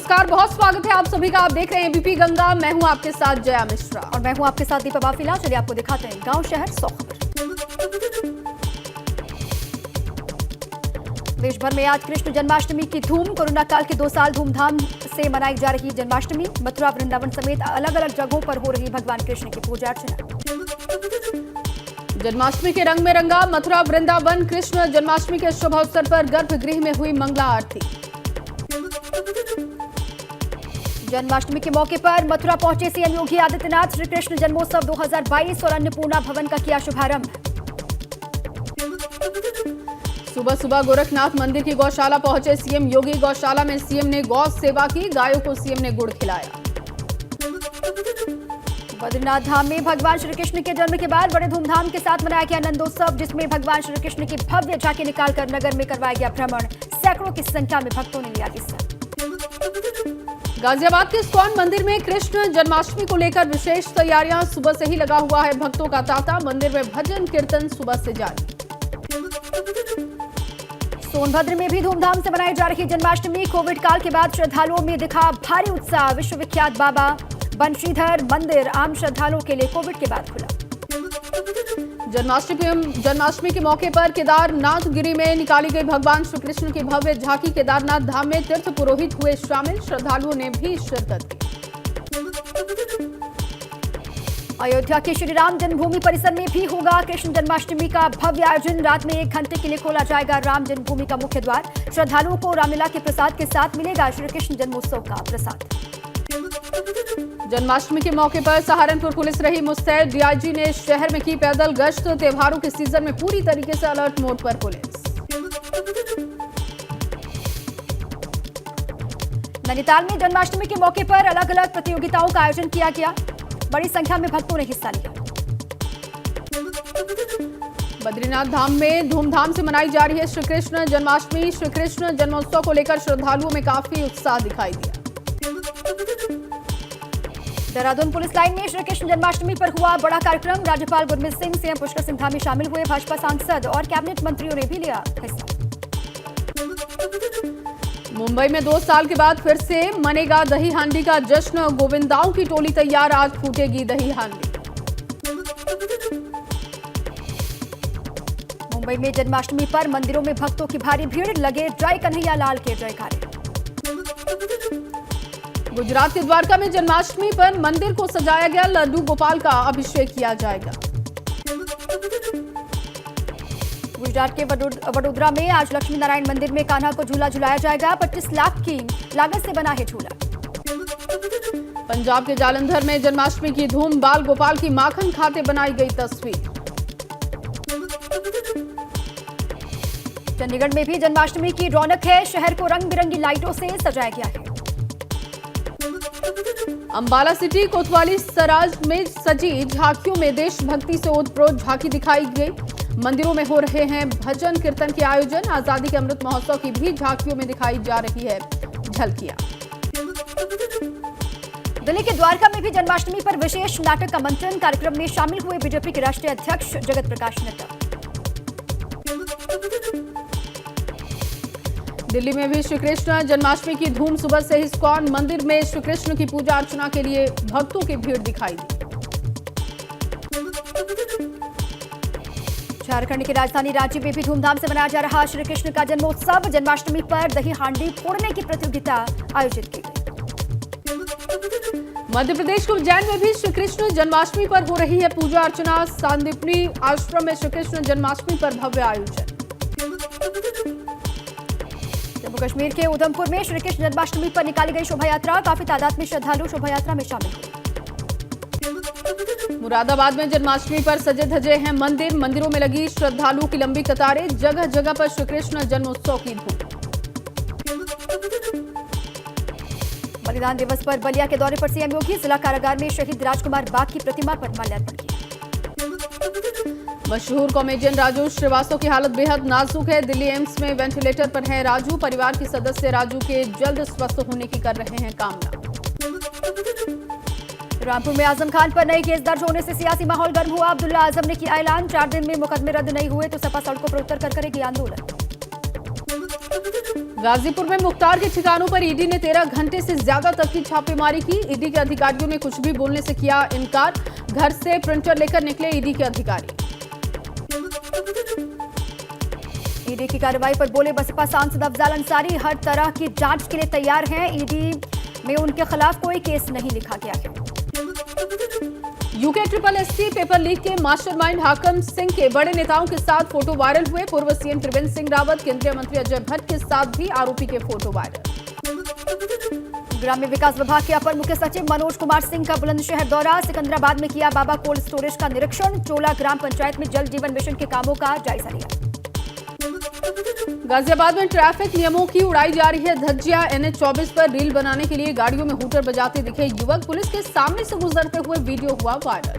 नमस्कार, बहुत स्वागत है आप सभी का। आप देख रहे हैं एबीपी गंगा। मैं हूं आपके साथ जया मिश्रा और मैं हूं आपके साथ दीपा बाफिला। चलिए आपको दिखाते हैं गांव शहर 100 खबर। देश भर में आज कृष्ण जन्माष्टमी की धूम। कोरोना काल के 2 साल धूमधाम से मनाई जा रही जन्माष्टमी। मथुरा, वृंदावन समेत अलग अलग जगहों पर हो रही भगवान कृष्ण की पूजा अर्चना। जन्माष्टमी के रंग में रंगा मथुरा, वृंदावन। कृष्ण जन्माष्टमी के शुभ अवसर पर गर्भगृह में हुई मंगला आरती। जन्माष्टमी के मौके पर मथुरा पहुंचे सीएम योगी आदित्यनाथ। श्री कृष्ण जन्मोत्सव 2022 और अन्नपूर्णा भवन का किया शुभारंभ। सुबह सुबह गोरखनाथ मंदिर की गौशाला पहुंचे सीएम योगी। गौशाला में सीएम ने गौ सेवा की। गायों को सीएम ने गुड़ खिलाया। बद्रीनाथ धाम में भगवान श्री कृष्ण के जन्म के बाद बड़े धूमधाम के साथ मनाया गया नंदोत्सव, जिसमें भगवान श्री कृष्ण की भव्य झांकी निकालकर नगर में करवाया गया भ्रमण। सैकड़ों की संख्या में भक्तों ने लिया हिस्सा। गाजियाबाद के इस्कॉन मंदिर में कृष्ण जन्माष्टमी को लेकर विशेष तैयारियां। सुबह से ही लगा हुआ है भक्तों का तांता। मंदिर में भजन कीर्तन सुबह से जारी। सोनभद्र में भी धूमधाम से मनाई जा रही जन्माष्टमी। कोविड काल के बाद श्रद्धालुओं में दिखा भारी उत्साह। विश्वविख्यात बाबा बंशीधर मंदिर आम श्रद्धालुओं के लिए कोविड के बाद खुला। जन्माष्टमी के मौके पर केदारनाथ गिरी में निकाली गई भगवान श्री कृष्ण की भव्य झांकी। केदारनाथ धाम में तीर्थ पुरोहित हुए शामिल। श्रद्धालुओं ने भी शिरकत की। अयोध्या के श्री राम जन्मभूमि परिसर में भी होगा कृष्ण जन्माष्टमी का भव्य आयोजन। रात में 1 घंटे के लिए खोला जाएगा राम जन्मभूमि का मुख्य द्वार। श्रद्धालुओं को रामलीला के प्रसाद के साथ मिलेगा श्री कृष्ण जन्मोत्सव का प्रसाद। जन्माष्टमी के मौके पर सहारनपुर पुलिस रही मुस्तैद। डीआईजी ने शहर में की पैदल गश्त। त्योहारों के सीजन में पूरी तरीके से अलर्ट मोड पर पुलिस। नैनीताल में जन्माष्टमी के मौके पर अलग अलग प्रतियोगिताओं का आयोजन किया गया। बड़ी संख्या में भक्तों ने हिस्सा लिया। बद्रीनाथ धाम में धूमधाम से मनाई जा रही है श्री कृष्ण जन्माष्टमी। श्री कृष्ण जन्मोत्सव को लेकर श्रद्धालुओं में काफी उत्साह दिखाई दिया। देहरादून पुलिस लाइन में श्री कृष्ण जन्माष्टमी पर हुआ बड़ा कार्यक्रम। राज्यपाल गुरमीत सिंह, सीएम पुष्कर सिंह धामी शामिल हुए। भाजपा सांसद और कैबिनेट मंत्रियों ने भी लिया हिस्सा। मुंबई में 2 साल के बाद फिर से मनेगा दही हांडी का जश्न। गोविंदाओं की टोली तैयार। आज फूटेगी दही हांडी। मुंबई में जन्माष्टमी पर मंदिरों में भक्तों की भारी भीड़। लगे जय कन्हैया लाल के जयकारे। गुजरात के द्वारका में जन्माष्टमी पर मंदिर को सजाया गया। लड्डू गोपाल का अभिषेक किया जाएगा। गुजरात के वडोदरा में आज लक्ष्मी नारायण मंदिर में कान्हा को झूला झुलाया जाएगा। 25 लाख की लागत से बना है झूला। पंजाब के जालंधर में जन्माष्टमी की धूम। बाल गोपाल की माखन खाते बनाई गई तस्वीर। चंडीगढ़ में भी जन्माष्टमी की रौनक है। शहर को रंग बिरंगी लाइटों से सजाया गया है। अंबाला सिटी कोतवाली सराज में सजी झांकियों में देशभक्ति से ओतप्रोत झांकी दिखाई गई। मंदिरों में हो रहे हैं भजन कीर्तन के आयोजन। आजादी के अमृत महोत्सव की भी झांकियों में दिखाई जा रही है झलकियां। दिल्ली के द्वारका में भी जन्माष्टमी पर विशेष नाटक आमंत्रण। कार्यक्रम में शामिल हुए बीजेपी के राष्ट्रीय अध्यक्ष जगत प्रकाश नड्डा। दिल्ली में भी श्री कृष्ण जन्माष्टमी की धूम। सुबह से ही इस्कॉन मंदिर में श्री कृष्ण की पूजा अर्चना के लिए भक्तों की भीड़ दिखाई दी। झारखंड की राजधानी रांची में भी धूमधाम से मनाया जा रहा श्री कृष्ण का जन्मोत्सव। जन्माष्टमी पर दही हांडी फोड़ने की प्रतियोगिता आयोजित की गई। मध्य प्रदेश के उज्जैन में भी श्री कृष्ण जन्माष्टमी पर हो रही है पूजा अर्चना। सांदीपनी आश्रम में श्री कृष्ण जन्माष्टमी पर भव्य आयोजन। जम्मू कश्मीर के उधमपुर में श्री कृष्ण जन्माष्टमी पर निकाली गई शोभा यात्रा। काफी तादाद में श्रद्धालु शोभा यात्रा में शामिल हुए। मुरादाबाद में जन्माष्टमी पर सजे धजे हैं मंदिर। मंदिरों में लगी श्रद्धालुओं की लंबी कतारें। जगह जगह पर श्री कृष्ण जन्मोत्सव की धूम। बलिदान दिवस पर बलिया के दौरे पर सीएम योगी। जिला कारागार में शहीद राजकुमार बाग की प्रतिमा पर माल्यार्पण किया। मशहूर कॉमेडियन राजू श्रीवास्तव की हालत बेहद नाजुक है। दिल्ली एम्स में वेंटिलेटर पर है राजू। परिवार के सदस्य राजू के जल्द स्वस्थ होने की कर रहे हैं कामना। रामपुर में आजम खान पर नए केस दर्ज होने से सियासी माहौल गर्म हुआ। अब्दुल्ला आजम ने किया ऐलान, 4 दिन में मुकदमे रद्द नहीं हुए तो सपा सड़कों पर उतर कर करेगी आंदोलन। गाजीपुर में मुख्तार के ठिकानों पर ईडी ने 13 घंटे से ज्यादा तक की छापेमारी की। ईडी के अधिकारियों ने कुछ भी बोलने से किया इनकार। घर से प्रिंटर लेकर निकले ईडी के अधिकारी। ईडी की कार्रवाई पर बोले बसपा सांसद अफजाल अंसारी, हर तरह की जांच के लिए तैयार हैं। ईडी में उनके खिलाफ कोई केस नहीं लिखा गया है। UK triple SP paper leak के मास्टरमाइंड हाकम सिंह के बड़े नेताओं के साथ फोटो वायरल हुए। पूर्व सीएम त्रिवेंद्र सिंह रावत, केंद्रीय मंत्री अजय भट्ट के साथ भी आरोपी के फोटो वायरल। ग्राम्य विकास विभाग के अपर मुख्य सचिव मनोज कुमार सिंह का बुलंदशहर दौरा। सिकंदराबाद में किया बाबा कोल्ड स्टोरेज का निरीक्षण। चोला ग्राम पंचायत में जल जीवन मिशन के कामों का जायजा लिया। गाजियाबाद में ट्रैफिक नियमों की उड़ाई जा रही है धज्जियां। NH 24 पर रील बनाने के लिए गाड़ियों में हूटर बजाते दिखे युवक। पुलिस के सामने से गुजरते हुए वीडियो हुआ वायरल।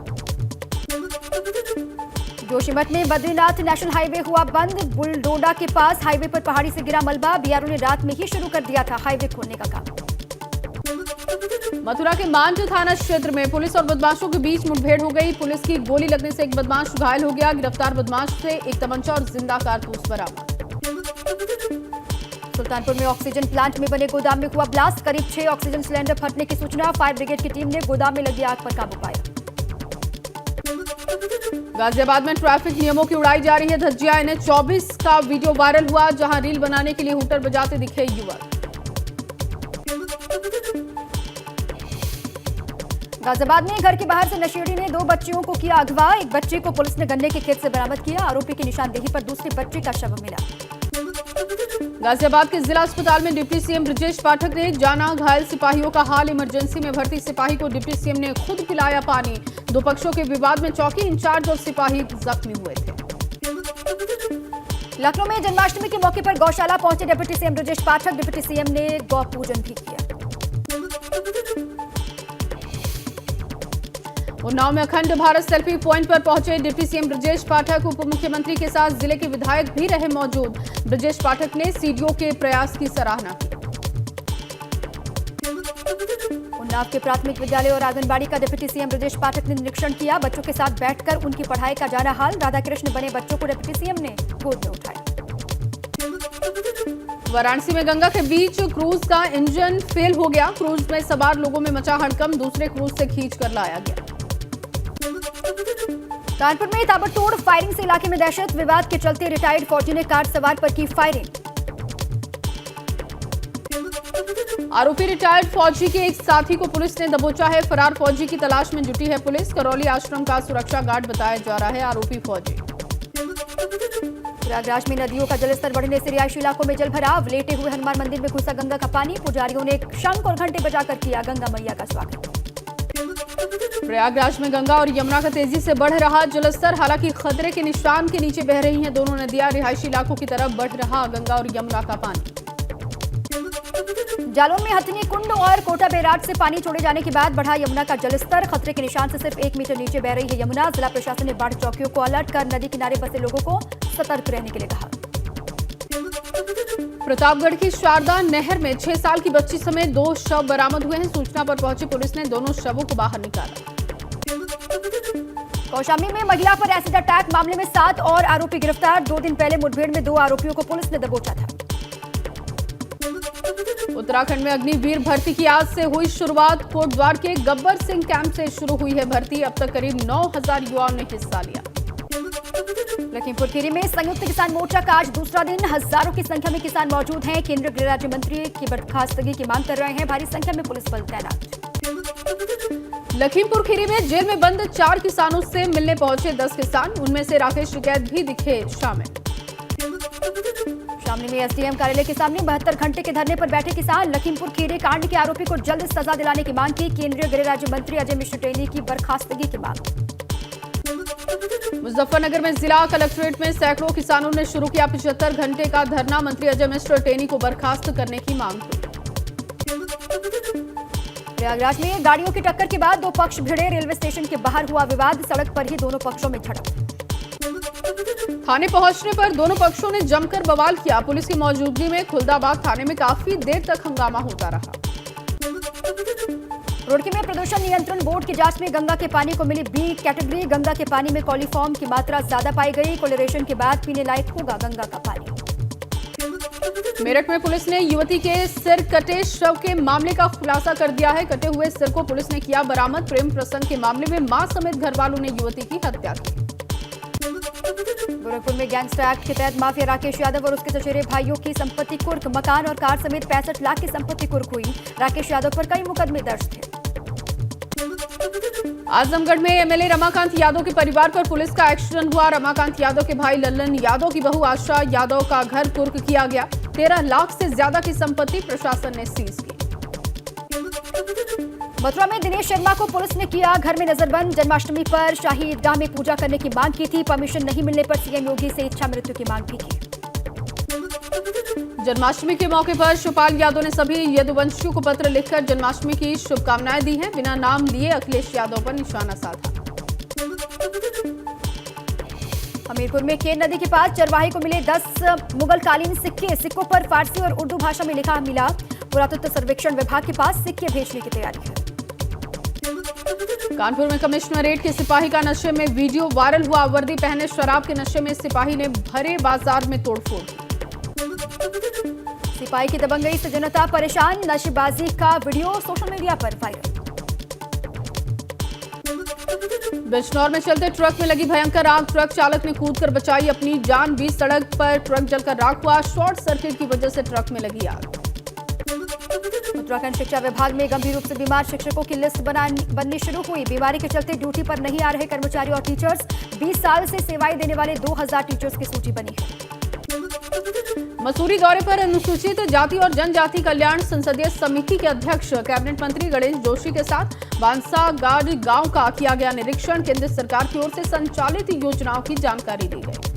जोशीमठ में बद्रीनाथ नेशनल हाईवे हुआ बंद। बुलडोडा के पास हाईवे पर पहाड़ी से गिरा मलबा। बीआरओ ने रात में ही शुरू कर दिया था हाईवे खोलने का काम। मथुरा के मांझ थाना क्षेत्र में पुलिस और बदमाशों के बीच मुठभेड़ हो गई। पुलिस की गोली लगने से एक बदमाश घायल हो गया। गिरफ्तार बदमाश से एक तमंचा और जिंदा कारतूस बरामद। सुल्तानपुर में ऑक्सीजन प्लांट में बने गोदाम में हुआ ब्लास्ट। करीब 6 ऑक्सीजन सिलेंडर फटने की सूचना। फायर ब्रिगेड की टीम ने गोदाम में लगी आग पर काबू पाया। गाजियाबाद में ट्रैफिक नियमों की उड़ाई जा रही है धज्जियां। NH 24 का वीडियो वायरल हुआ, जहां रील बनाने के लिए हूटर बजाते दिखे युवक। गाजियाबाद में घर के बाहर से नशेड़ी ने 2 बच्चियों को किया अगवा। एक बच्ची को पुलिस ने गन्ने के खेत से बरामद किया। आरोपी की निशानदेही पर दूसरी बच्ची का शव मिला। गाजियाबाद के जिला अस्पताल में डिप्टी सीएम ब्रजेश पाठक ने जाना। घायल सिपाहियों का हाल। इमरजेंसी में भर्ती सिपाही को डिप्टी सीएम ने खुद पिलाया पानी। 2 पक्षों के विवाद में चौकी इंचार्ज और सिपाही जख्मी हुए थे। लखनऊ में जन्माष्टमी के मौके पर गौशाला पहुंचे deputy CM Brajesh Pathak. Deputy CM ने गौ पूजन भी किया। उन्नाव में अखंड भारत सेल्फी पॉइंट पर पहुंचे डिप्टी सीएम ब्रजेश पाठक। उप मुख्यमंत्री के साथ जिले के विधायक भी रहे मौजूद। ब्रजेश पाठक ने सीडीओ के प्रयास की सराहना की। उन्नाव के प्राथमिक विद्यालय और आंगनबाड़ी का डिप्टी सीएम ब्रजेश पाठक ने निरीक्षण किया। बच्चों के साथ बैठकर उनकी पढ़ाई का जाना हाल। राधा कृष्ण बने बच्चों को डिप्टी सीएम ने गोद में उठाया। वाराणसी में गंगा के बीच क्रूज का इंजन फेल हो गया। क्रूज में सवार लोगों में मचा हड़कंप। दूसरे क्रूज से खींच कर लाया गया। कानपुर में ताबड़तोड़ फायरिंग से इलाके में दहशत। विवाद के चलते रिटायर्ड फौजी ने कार सवार पर की फायरिंग। आरोपी रिटायर्ड फौजी के एक साथी को पुलिस ने दबोचा है। फरार फौजी की तलाश में जुटी है पुलिस। करौली आश्रम का सुरक्षा गार्ड बताया जा रहा है आरोपी फौजी। प्रयागराज में नदियों का जलस्तर बढ़ने से रिहायशी इलाकों में जलभराव। लेटे हुए हनुमान मंदिर में घुसा गंगा का पानी। पुजारियों ने शंख और घंटे बजाकर किया गंगा मैया का स्वागत। प्रयागराज में गंगा और यमुना का तेजी से बढ़ रहा जलस्तर। हालांकि खतरे के निशान के नीचे बह रही हैं दोनों नदियां। रिहायशी इलाकों की तरफ बढ़ रहा गंगा और यमुना का पानी। जालौन में हथनी कुंड और कोटा बैराज से पानी छोड़े जाने के बाद बढ़ा यमुना का जलस्तर। खतरे के निशान से सिर्फ 1 मीटर नीचे बह रही है यमुना। जिला प्रशासन ने बाढ़ चौकियों को अलर्ट कर नदी किनारे बसे लोगों को सतर्क रहने के लिए कहा। प्रतापगढ़ की शारदा नहर में 6 साल की बच्ची समेत 2 शव बरामद हुए हैं। सूचना पर पहुंची पुलिस ने दोनों शवों को बाहर निकाला। कौशाम्बी में महिला पर एसिड अटैक मामले में 7 और आरोपी गिरफ्तार। 2 दिन पहले मुठभेड़ में 2 आरोपियों को पुलिस ने दबोचा था। उत्तराखंड में अग्निवीर भर्ती की आज से हुई शुरुआत। कोटद्वार के गब्बर सिंह कैंप से शुरू हुई है भर्ती। अब तक करीब 9000 युवाओं ने हिस्सा लिया। लखीमपुर खीरी में संयुक्त किसान मोर्चा का आज दूसरा दिन। हजारों की संख्या में किसान मौजूद हैं। केंद्रीय गृह राज्य मंत्री की बर्खास्तगी की मांग कर रहे हैं। भारी संख्या में पुलिस बल तैनात। लखीमपुर खीरी में जेल में बंद 4 किसानों से मिलने पहुंचे 10 किसान। उनमें से राकेश टिकैत भी दिखे शामिल। शामली में एसडीएम कार्यालय के सामने 72 घंटे के धरने पर बैठे किसान। लखीमपुर खीरी कांड के आरोपी को जल्द सजा दिलाने की मांग की। केंद्रीय गृह राज्य मंत्री अजय मिश्र टेनी की बर्खास्तगी की मांग। मुजफ्फरनगर में जिला कलेक्ट्रेट में सैकड़ों किसानों ने शुरू किया 75 घंटे का धरना। मंत्री अजय मिश्र टेनी को बर्खास्त करने की मांग की। प्रयागराज में गाड़ियों की टक्कर के बाद 2 पक्ष भिड़े। रेलवे स्टेशन के बाहर हुआ विवाद। सड़क पर ही दोनों पक्षों में झड़प। थाने पहुंचने पर दोनों पक्षों ने जमकर बवाल किया। पुलिस की मौजूदगी में खुलदाबाद थाने में काफी देर तक हंगामा होता रहा। रुड़की में प्रदूषण नियंत्रण बोर्ड की जांच में गंगा के पानी को मिली बी कैटेगरी। गंगा के पानी में कॉलीफॉर्म की मात्रा ज्यादा पाई गई। क्लोरीनेशन के बाद पीने लायक होगा गंगा का पानी। मेरठ में पुलिस ने युवती के सिर कटे शव के मामले का खुलासा कर दिया है। कटे हुए सिर को पुलिस ने किया बरामद। प्रेम प्रसंग के मामले में मां समेत घर वालों ने युवती की हत्या की। गोरखपुर में गैंगस्टर एक्ट के तहत माफिया राकेश यादव और उसके चचेरे भाइयों की संपत्ति कुर्क, मकान और कार समेत 65 लाख की संपत्ति कुर्क हुई। राकेश यादव पर कई मुकदमे दर्ज थे। आजमगढ़ में एमएलए रमाकांत यादव के परिवार पर पुलिस का एक्शन हुआ। रमाकांत यादव के भाई लल्लन यादव की बहू आशा यादव का घर कुर्क किया गया। 13 लाख से ज्यादा की संपत्ति प्रशासन ने सीज की। मथुरा में दिनेश शर्मा को पुलिस ने किया घर में नजरबंद। जन्माष्टमी पर शाही ईदगाह में पूजा करने की मांग की थी। परमिशन नहीं मिलने पर सीएम योगी से इच्छा मृत्यु की मांग भी की। जन्माष्टमी के मौके पर शिवपाल यादव ने सभी यदुवंशियों को पत्र लिखकर जन्माष्टमी की शुभकामनाएं दी हैं। बिना नाम लिए अखिलेश यादव पर निशाना साधा। हमीरपुर में केन नदी के पास चरवाहे को मिले 10 मुगलकालीन सिक्के। सिक्कों पर फारसी और उर्दू भाषा में लिखा मिला। पुरातत्व सर्वेक्षण विभाग के पास सिक्के भेजने की तैयारी है। कानपुर में कमिश्नरेट के सिपाही का नशे में वीडियो वायरल हुआ। वर्दी पहने शराब के नशे में सिपाही ने भरे बाजार में तोड़फोड़। सिपाही की दबंगई से जनता परेशान। नशेबाजी का वीडियो सोशल मीडिया पर वायरल। बिजनौर में चलते ट्रक में लगी भयंकर आग। ट्रक चालक ने कूदकर बचाई अपनी जान। बीच सड़क पर ट्रक जलकर राख हुआ। शॉर्ट सर्किट की वजह से ट्रक में लगी आग। उत्तराखंड शिक्षा विभाग में गंभीर रूप से बीमार शिक्षकों की लिस्ट बननी शुरू हुई। बीमारी के चलते ड्यूटी पर नहीं आ रहे कर्मचारी और टीचर्स। 20 साल से सेवाएं देने वाले 2000 टीचर्स की सूची बनी है। मसूरी दौरे पर अनुसूचित जाति और जनजाति कल्याण संसदीय समिति के अध्यक्ष कैबिनेट मंत्री गणेश जोशी के साथ बांसागाड़ गांव का किया गया निरीक्षण। केंद्र सरकार की ओर से संचालित योजनाओं की जानकारी दी गई।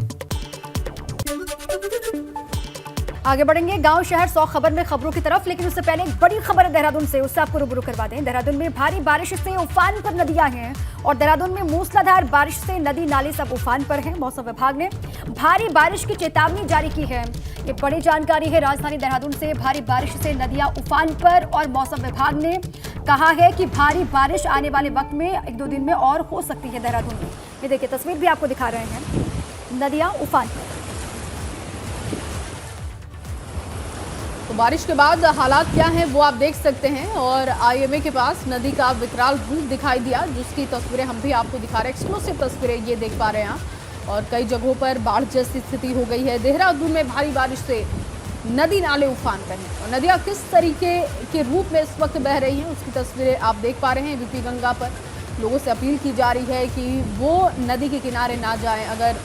आगे बढ़ेंगे गांव शहर 100 खबर में खबरों की तरफ, लेकिन उससे पहले एक बड़ी खबर है देहरादून से, उससे आपको रूबरू करवा दें। देहरादून में भारी बारिश से उफान पर नदियां हैं और देहरादून में मूसलाधार बारिश से नदी नाले सब उफान पर हैं। मौसम विभाग ने भारी बारिश की चेतावनी जारी की है। ये बड़ी जानकारी है राजधानी देहरादून से। भारी बारिश से नदियां उफान पर और मौसम विभाग ने कहा है कि भारी बारिश आने वाले वक्त में 1-2 दिन में और हो सकती है देहरादून में। ये देखिए तस्वीर भी आपको दिखा रहे हैं, नदियां उफान पर। तो बारिश के बाद हालात क्या हैं वो आप देख सकते हैं। और आईएमए के पास नदी का विकराल रूप दिखाई दिया, जिसकी तस्वीरें हम भी आपको दिखा रहे हैं। एक्सक्लूसिव तस्वीरें ये देख पा रहे हैं आप। और कई जगहों पर बाढ़ जैसी स्थिति हो गई है। देहरादून में भारी बारिश से नदी नाले उफान पर हैं और नदियां किस तरीके के रूप में इस वक्त बह रही हैं उसकी तस्वीरें आप देख पा रहे हैं। वीपी गंगा पर लोगों से अपील की जा रही है कि वो नदी के किनारे ना जाएं। अगर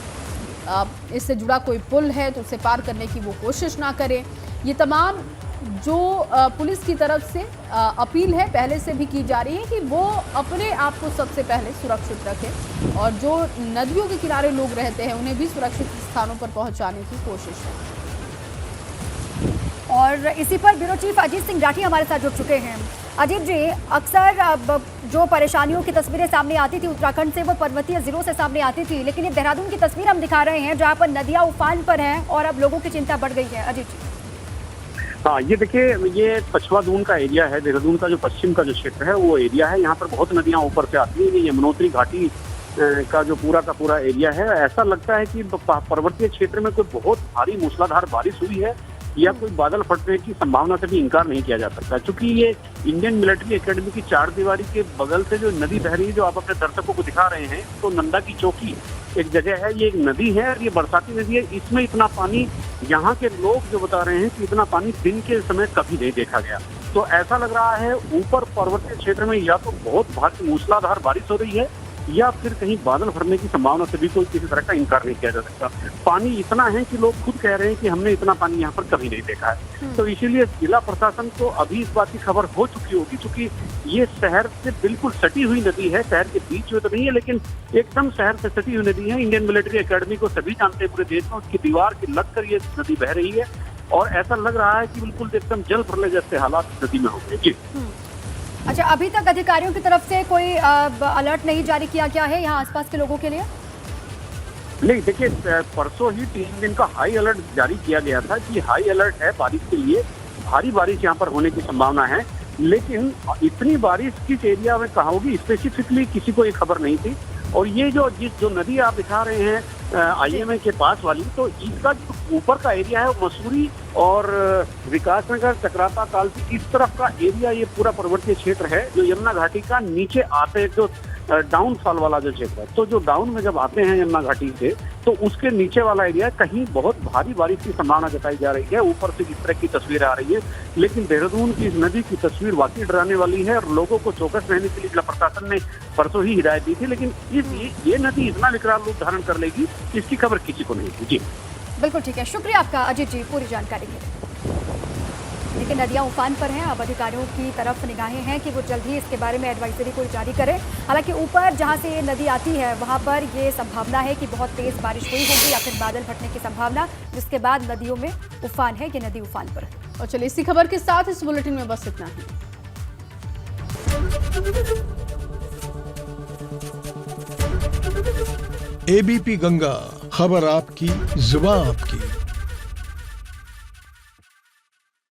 इससे जुड़ा कोई पुल है तो उसे पार करने की वो कोशिश ना करें। ये तमाम जो पुलिस की तरफ से अपील है पहले से भी की जा रही है कि वो अपने आप को सबसे पहले सुरक्षित रखें और जो नदियों के किनारे लोग रहते हैं उन्हें भी सुरक्षित स्थानों पर पहुंचाने की कोशिश है। और इसी पर ब्यूरो चीफ अजीत सिंह राठी हमारे साथ जुड़ चुके हैं। अजीत जी, अक्सर जो परेशानियों की तस्वीरें सामने आती थी उत्तराखंड से वो पर्वतीय जिलों से सामने आती थी, लेकिन ये देहरादून की तस्वीर हम दिखा रहे हैं जहाँ पर नदियाँ उफान पर हैं और अब लोगों की चिंता बढ़ गई है। अजीत जी। हाँ, ये देखिए, ये पछवा दून का एरिया है। देहरादून का जो पश्चिम का जो क्षेत्र है वो एरिया है। यहाँ पर बहुत नदियाँ ऊपर से आती हैं। ये यमुनोत्री घाटी का जो पूरा एरिया है, ऐसा लगता है कि पर्वतीय क्षेत्र में कोई बहुत भारी मूसलाधार बारिश हुई है या कोई बादल फटने की संभावना से भी इनकार नहीं किया जा सकता, क्योंकि ये इंडियन मिलिट्री एकेडमी की 4 दीवारी के बगल से जो नदी बह रही है, जो आप अपने दर्शकों को दिखा रहे हैं, तो नंदा की चौकी एक जगह है। ये एक नदी है और ये बरसाती नदी है। इसमें इतना पानी, यहाँ के लोग जो बता रहे हैं कि इतना पानी दिन के समय कभी नहीं देखा गया। तो ऐसा लग रहा है ऊपर पर्वतीय क्षेत्र में या तो बहुत भारी मूसलाधार बारिश हो रही है या फिर कहीं बादल फटने की संभावना से भी कोई किसी तरह का इनकार नहीं किया जा सकता। पानी इतना है कि लोग खुद कह रहे हैं कि हमने इतना पानी यहाँ पर कभी नहीं देखा है। तो इसीलिए जिला प्रशासन को अभी इस बात की खबर हो चुकी होगी, क्योंकि ये शहर से बिल्कुल सटी हुई नदी है। शहर के बीच में तो नहीं है, लेकिन एकदम शहर से सटी हुई नदी है। इंडियन मिलिट्री एकेडमी को सभी जानते हैं पूरे देश में, उसकी दीवार की लग कर ये नदी बह रही है और ऐसा लग रहा है कि बिल्कुल एकदम जल प्रलय जैसे हालात नदी में हो गए। जी अच्छा, अभी तक अधिकारियों की तरफ से कोई अलर्ट नहीं जारी किया गया है यहाँ आसपास के लोगों के लिए? नहीं, देखिए, परसों ही 3 दिन का हाई अलर्ट जारी किया गया था कि हाई अलर्ट है बारिश के लिए, भारी बारिश यहाँ पर होने की संभावना है। लेकिन इतनी बारिश किस एरिया में कहाँ होगी स्पेसिफिकली किसी को ये खबर नहीं थी। और ये जो नदी आप दिखा रहे हैं IMI के पास वाली, तो इसका जो ऊपर का एरिया है वो मसूरी और विकासनगर, चक्राता, कालसी इस तरफ का एरिया ये पूरा पर्वतीय क्षेत्र है जो यमुना घाटी का नीचे आते जो डाउनफॉल वाला जो क्षेत्र है। तो जो डाउन में जब आते हैं यमुना घाटी से तो उसके नीचे वाला एरिया कहीं बहुत भारी बारिश की संभावना जताई जा रही है। ऊपर से इस तरह की तस्वीरें आ रही है, लेकिन देहरादून की इस नदी की तस्वीर वाकई डराने वाली है और लोगों को चौकस रहने के लिए जिला प्रशासन ने परसों ही हिदायत दी थी। लेकिन ये नदी इतना विकराल रूप धारण कर लेगी इसकी खबर किसी को नहीं थी। जी बिल्कुल ठीक है, शुक्रिया आपका अजीत जी पूरी जानकारी के लिए। लेकिन नदियां उफान पर हैं, अब अधिकारियों की तरफ निगाहें हैं कि वो जल्द ही इसके बारे में एडवाइजरी कोई जारी करें। हालांकि ऊपर जहां से ये नदी आती है वहां पर ये संभावना है कि बहुत तेज बारिश हुई होगी या फिर बादल फटने की संभावना, जिसके बाद नदियों में उफान है, ये नदी उफान पर है। और चलिए इसी खबर के साथ इस बुलेटिन में बस इतना ही। ABP गंगा, खबर आपकी, जुबान आपकी।